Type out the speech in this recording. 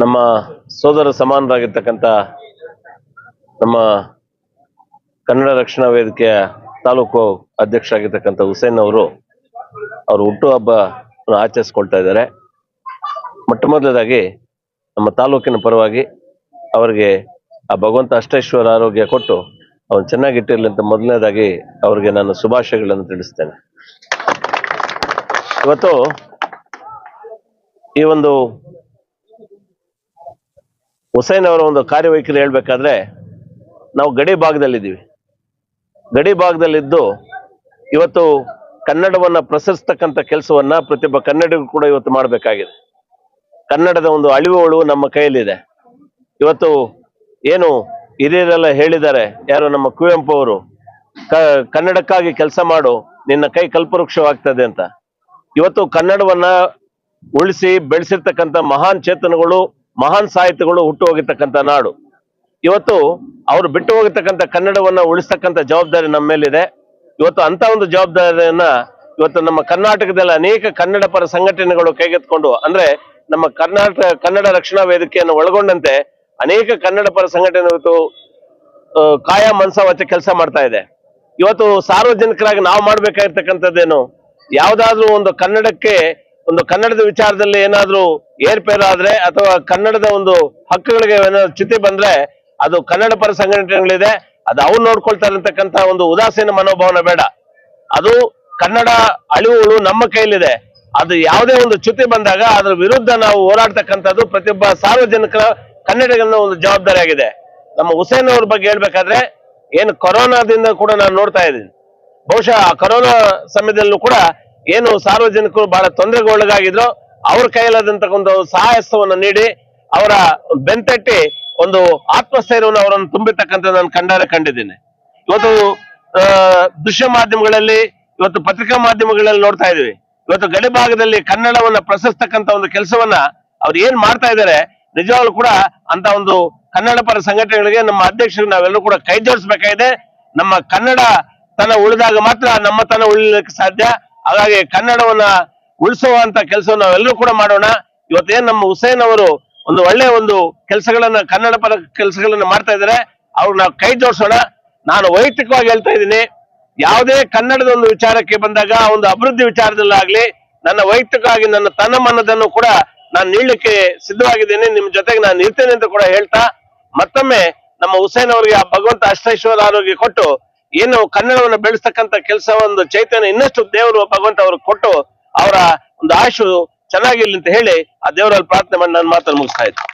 ನಮ್ಮ ಸೋದರ ಸಮಾನರಾಗಿರ್ತಕ್ಕಂಥ ನಮ್ಮ ಕನ್ನಡ ರಕ್ಷಣಾ ವೇದಿಕೆಯ ತಾಲೂಕು ಅಧ್ಯಕ್ಷರಾಗಿರ್ತಕ್ಕಂಥ ಹುಸೇನ್ ಅವರು ಅವ್ರ ಹುಟ್ಟುಹಬ್ಬ ಆಚರಿಸ್ಕೊಳ್ತಾ ಇದ್ದಾರೆ. ಮೊಟ್ಟ ಮೊದಲದಾಗಿ ನಮ್ಮ ತಾಲೂಕಿನ ಪರವಾಗಿ ಅವರಿಗೆ ಆ ಭಗವಂತ ಅಷ್ಟೈಶ್ವರ ಆರೋಗ್ಯ ಕೊಟ್ಟು ಅವನು ಚೆನ್ನಾಗಿಟ್ಟಿರಲಿ ಅಂತ ಮೊದಲನೇದಾಗಿ ಅವರಿಗೆ ನಾನು ಶುಭಾಶಯಗಳನ್ನು ತಿಳಿಸ್ತೇನೆ. ಇವತ್ತು ಈ ಒಂದು ಹುಸೇನ್ ಅವರ ಒಂದು ಕಾರ್ಯವೈಖರಿ ಹೇಳ್ಬೇಕಾದ್ರೆ ನಾವು ಗಡಿ ಭಾಗದಲ್ಲಿದ್ದೀವಿ. ಗಡಿ ಭಾಗದಲ್ಲಿದ್ದು ಇವತ್ತು ಕನ್ನಡವನ್ನ ಪ್ರಸರಿಸ್ತಕ್ಕಂಥ ಕೆಲಸವನ್ನ ಪ್ರತಿಯೊಬ್ಬ ಕನ್ನಡಿಗರು ಕೂಡ ಇವತ್ತು ಮಾಡಬೇಕಾಗಿದೆ. ಕನ್ನಡದ ಒಂದು ಅಳಿವುಗಳು ನಮ್ಮ ಕೈಯಲ್ಲಿದೆ. ಇವತ್ತು ಏನು ಹಿರಿಯರೆಲ್ಲ ಹೇಳಿದ್ದಾರೆ, ಯಾರು ನಮ್ಮ ಕುವೆಂಪು ಅವರು, ಕನ್ನಡಕ್ಕಾಗಿ ಕೆಲಸ ಮಾಡು, ನಿನ್ನ ಕೈ ಕಲ್ಪವೃಕ್ಷವಾಗ್ತದೆ ಅಂತ. ಇವತ್ತು ಕನ್ನಡವನ್ನ ಉಳಿಸಿ ಬೆಳೆಸಿರ್ತಕ್ಕಂಥ ಮಹಾನ್ ಚೇತನಗಳು, ಮಹಾನ್ ಸಾಹಿತಿಗಳು ಹುಟ್ಟು ಹೋಗಿರ್ತಕ್ಕಂಥ ನಾಡು. ಇವತ್ತು ಅವರು ಬಿಟ್ಟು ಹೋಗಿರ್ತಕ್ಕಂಥ ಕನ್ನಡವನ್ನ ಉಳಿಸ್ತಕ್ಕಂಥ ಜವಾಬ್ದಾರಿ ನಮ್ಮ ಮೇಲಿದೆ. ಇವತ್ತು ಅಂತ ಒಂದು ಜವಾಬ್ದಾರಿಯನ್ನ ಇವತ್ತು ನಮ್ಮ ಕರ್ನಾಟಕದಲ್ಲಿ ಅನೇಕ ಕನ್ನಡ ಪರ ಸಂಘಟನೆಗಳು ಕೈಗೆತ್ತಿಕೊಂಡು, ಅಂದ್ರೆ ನಮ್ಮ ಕನ್ನಡ ರಕ್ಷಣಾ ವೇದಿಕೆಯನ್ನು ಒಳಗೊಂಡಂತೆ ಅನೇಕ ಕನ್ನಡ ಪರ ಸಂಘಟನೆ ಇವತ್ತು ಕಾಯ ಮನಸ ವಚ ಕೆಲಸ ಮಾಡ್ತಾ ಇದೆ. ಇವತ್ತು ಸಾರ್ವಜನಿಕರಾಗಿ ನಾವು ಮಾಡ್ಬೇಕಾಗಿರ್ತಕ್ಕಂಥದ್ದೇನು, ಯಾವ್ದಾದ್ರು ಒಂದು ಕನ್ನಡಕ್ಕೆ, ಒಂದು ಕನ್ನಡದ ವಿಚಾರದಲ್ಲಿ ಏನಾದ್ರೂ ಏರ್ಪೇರಾದ್ರೆ ಅಥವಾ ಕನ್ನಡದ ಒಂದು ಹಕ್ಕುಗಳಿಗೆ ಏನಾದ್ರು ಚ್ಯುತಿ ಬಂದ್ರೆ ಅದು ಕನ್ನಡ ಪರ ಸಂಘಟನೆಗಳಿದೆ, ಅದು ಅವ್ರು ನೋಡ್ಕೊಳ್ತಾರೆ ಅಂತಕ್ಕಂಥ ಒಂದು ಉದಾಸೀನ ಮನೋಭಾವನ ಬೇಡ. ಅದು ಕನ್ನಡ ಅಳಿವುಗಳು ನಮ್ಮ ಕೈಲಿದೆ. ಅದು ಯಾವುದೇ ಒಂದು ಚ್ಯುತಿ ಬಂದಾಗ ಅದ್ರ ವಿರುದ್ಧ ನಾವು ಹೋರಾಡ್ತಕ್ಕಂಥದ್ದು ಪ್ರತಿಯೊಬ್ಬ ಸಾರ್ವಜನಿಕರ ಕನ್ನಡಿಗರ ಒಂದು ಜವಾಬ್ದಾರಿ ಆಗಿದೆ. ನಮ್ಮ ಹುಸೇನ್ ಅವ್ರ ಬಗ್ಗೆ ಹೇಳ್ಬೇಕಾದ್ರೆ, ಏನು ಕೊರೋನಾದಿಂದ ಕೂಡ ನಾನು ನೋಡ್ತಾ ಇದ್ದೀನಿ, ಬಹುಶಃ ಆ ಕೊರೋನಾ ಸಮಯದಲ್ಲೂ ಕೂಡ ಏನು ಸಾರ್ವಜನಿಕರು ಬಹಳ ತೊಂದರೆಗೆ ಒಳಗಾಗಿದ್ರು, ಅವ್ರ ಕೈಯಲ್ಲಾದಂತ ಒಂದು ಸಹಾಯಸ್ತವನ್ನು ನೀಡಿ ಅವರ ಬೆಂತಟ್ಟಿ ಒಂದು ಆತ್ಮಸ್ಥೈರ್ಯವನ್ನು ಅವರನ್ನು ತುಂಬಿರ್ತಕ್ಕಂಥ ನಾನು ಕಂಡಿದ್ದೀನಿ. ಇವತ್ತು ದೃಶ್ಯ ಮಾಧ್ಯಮಗಳಲ್ಲಿ, ಇವತ್ತು ಪತ್ರಿಕಾ ಮಾಧ್ಯಮಗಳಲ್ಲಿ ನೋಡ್ತಾ ಇದೀವಿ. ಇವತ್ತು ಗಡಿ ಭಾಗದಲ್ಲಿ ಕನ್ನಡವನ್ನ ಪ್ರಶಸ್ತಕ್ಕಂಥ ಒಂದು ಕೆಲಸವನ್ನ ಅವ್ರು ಏನ್ ಮಾಡ್ತಾ ಇದ್ದಾರೆ, ನಿಜವಾಗ್ಲೂ ಕೂಡ ಅಂತ ಒಂದು ಕನ್ನಡ ಪರ ಸಂಘಟನೆಗಳಿಗೆ ನಮ್ಮ ಅಧ್ಯಕ್ಷರು ನಾವೆಲ್ಲರೂ ಕೂಡ ಕೈ ಜೋಡಿಸ್ಬೇಕಾಗಿದೆ. ನಮ್ಮ ಕನ್ನಡ ತನ ಉಳಿದಾಗ ಮಾತ್ರ ನಮ್ಮ ತನ ಉಳಿಲಿಕ್ಕೆ ಸಾಧ್ಯ. ಹಾಗಾಗಿ ಕನ್ನಡವನ್ನ ಉಳಿಸುವಂತ ಕೆಲಸವನ್ನು ನಾವೆಲ್ಲರೂ ಕೂಡ ಮಾಡೋಣ. ಇವತ್ತೇನ್ ನಮ್ಮ ಹುಸೇನ್ ಅವರು ಒಂದು ಒಳ್ಳೆ ಒಂದು ಕೆಲಸಗಳನ್ನ, ಕನ್ನಡ ಪರ ಕೆಲಸಗಳನ್ನ ಮಾಡ್ತಾ ಇದ್ದಾರೆ, ಅವ್ರು ನಾವು ಕೈ ಜೋಡಿಸೋಣ. ನಾನು ವೈಯಕ್ತಿಕವಾಗಿ ಹೇಳ್ತಾ ಇದ್ದೀನಿ, ಯಾವುದೇ ಕನ್ನಡದ ಒಂದು ವಿಚಾರಕ್ಕೆ ಬಂದಾಗ, ಒಂದು ಅಭಿವೃದ್ಧಿ ವಿಚಾರದಲ್ಲಾಗ್ಲಿ, ನನ್ನ ವೈಯಕ್ತಿಕವಾಗಿ ನನ್ನ ತನ್ನ ಮನದನ್ನು ಕೂಡ ನಾನು ನೀಡಲಿಕ್ಕೆ ಸಿದ್ಧವಾಗಿದ್ದೇನೆ, ನಿಮ್ ಜೊತೆಗೆ ನಾನು ಇರ್ತೇನೆ ಅಂತ ಕೂಡ ಹೇಳ್ತಾ, ಮತ್ತೊಮ್ಮೆ ನಮ್ಮ ಹುಸೇನ್ ಅವರಿಗೆ ಆ ಭಗವಂತ ಅಷ್ಟೈಶ್ವರ ಆರೋಗ್ಯ ಕೊಟ್ಟು ಏನು ಕನ್ನಡವನ್ನು ಬೆಳೆಸ್ತಕ್ಕಂಥ ಕೆಲಸ, ಒಂದು ಚೈತನ್ಯ ಇನ್ನಷ್ಟು ದೇವರು ಭಗವಂತ ಅವ್ರಿಗೆ ಕೊಟ್ಟು ಅವರ ಒಂದು ಆಯುಷು ಚೆನ್ನಾಗಿರ್ಲಿ ಅಂತ ಹೇಳಿ ಆ ದೇವರಲ್ಲಿ ಪ್ರಾರ್ಥನೆ ಮಾಡಿ ನಾನು ಮಾತನ್ನು ಮುಗಿಸ್ತಾ ಇದ್ದೆ.